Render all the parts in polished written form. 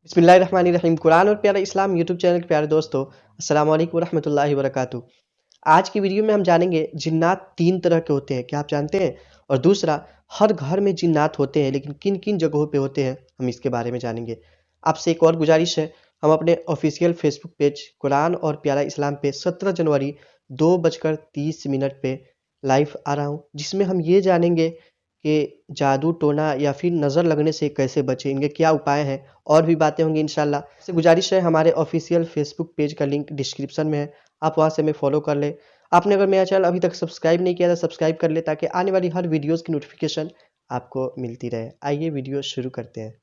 बिस्मिल्लाहिर्रहमानिर्रहीम। कुरान और प्यारा इस्लाम यूट्यूब चैनल के प्यारे दोस्तों, अस्सलाम वालेकुम रहमतुल्लाहि वबरकातुहू। आज की वीडियो में हम जानेंगे जिन्नात 3 तरह के होते हैं, क्या आप जानते हैं? और दूसरा, हर घर में जिन्नात होते हैं लेकिन किन किन जगहों पे होते हैं, हम इसके बारे में जानेंगे। आपसे एक और गुजारिश है, हम अपने ऑफिशियल फेसबुक पेज कुरान और प्यारा इस्लाम पे 17 जनवरी 2:30 पे लाइव आ रहा हूँ, जिसमें हम ये जानेंगे कि जादू टोना या फिर नज़र लगने से कैसे बचें, इनके क्या उपाय हैं, और भी बातें होंगी इंशाल्लाह। से गुजारिश है, हमारे ऑफिशियल फेसबुक पेज का लिंक डिस्क्रिप्शन में है, आप वहाँ से हमें फॉलो कर लें। आपने अगर मेरा चैनल अभी तक सब्सक्राइब नहीं किया तो सब्सक्राइब कर ले, ताकि आने वाली हर वीडियोस की नोटिफिकेशन आपको मिलती रहे। आइए वीडियो शुरू करते हैं।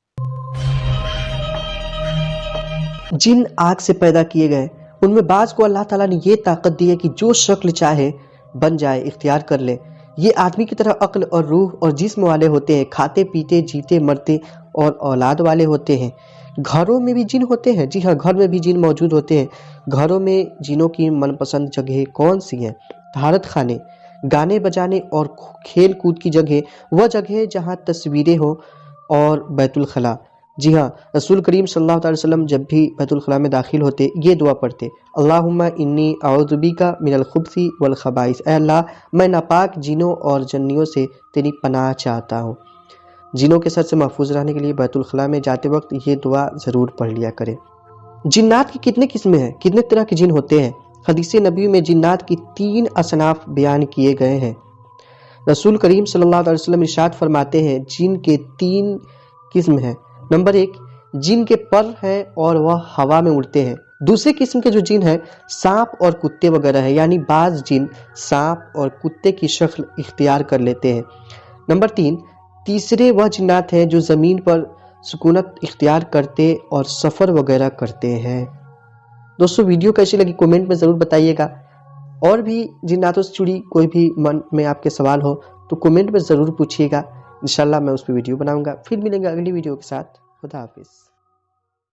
जिन आग से पैदा किए गए, उनमें बाज़ को अल्लाह ताला ने ये ताकत दी है कि जो शक्ल चाहे बन जाए, इख्तियार कर ले। ये आदमी की तरह अक्ल और रूह और जिस्म वाले होते हैं, खाते पीते जीते मरते और औलाद वाले होते हैं। घरों में भी जिन होते हैं, जी हाँ, घर में भी जिन मौजूद होते हैं। घरों में जिनों की मनपसंद जगह कौन सी है? भारत खाने, गाने बजाने और खेल कूद की जगह, वह जगह जहाँ तस्वीरें हो, और बैतुल खला। जी हाँ, रसूल करीम सल्लल्लाहु अलैहि वसल्लम जब भी बैतुल खला में दाखिल होते ये दुआ पढ़ते, अल्लाहुम्मा इन्नी अऊज़ु बिका मिनल खुब्सी वल खबाइस। ऐ अल्लाह, मैं नापाक जिनों और जन्नियों से तेरी पनाह चाहता हूँ। जिनों के शर से महफूज रहने के लिए बैतुल खला में जाते वक्त ये दुआ ज़रूर पढ़ लिया करें। जिन्नात की कितने किस्में हैं, कितने तरह के जिन होते हैं? हदीस नबी में जिन्नात की 3 असनाफ बयान किए गए हैं। रसूल करीम सल्लल्लाहु अलैहि वसल्लम इरशाद फरमाते हैं, जिन के 3 किस्म हैं। नंबर 1, जिन के पर हैं और वह हवा में उड़ते हैं। दूसरे किस्म के जो जिन हैं, सांप और कुत्ते वगैरह हैं, यानी बाज जिन सांप और कुत्ते की शक्ल इख्तियार कर लेते हैं। नंबर 3, तीसरे वह जिन्नात हैं जो ज़मीन पर सुकूनत इख्तियार करते और सफ़र वगैरह करते हैं। दोस्तों, वीडियो कैसी लगी कमेंट में ज़रूर बताइएगा। और भी जिन्नातों से जुड़ी कोई भी मन में आपके सवाल हो तो कमेंट में ज़रूर पूछिएगा, इंशाल्लाह मैं उस पर वीडियो बनाऊंगा। फिर मिलेंगे अगली वीडियो के साथ। खुदा हाफिज़।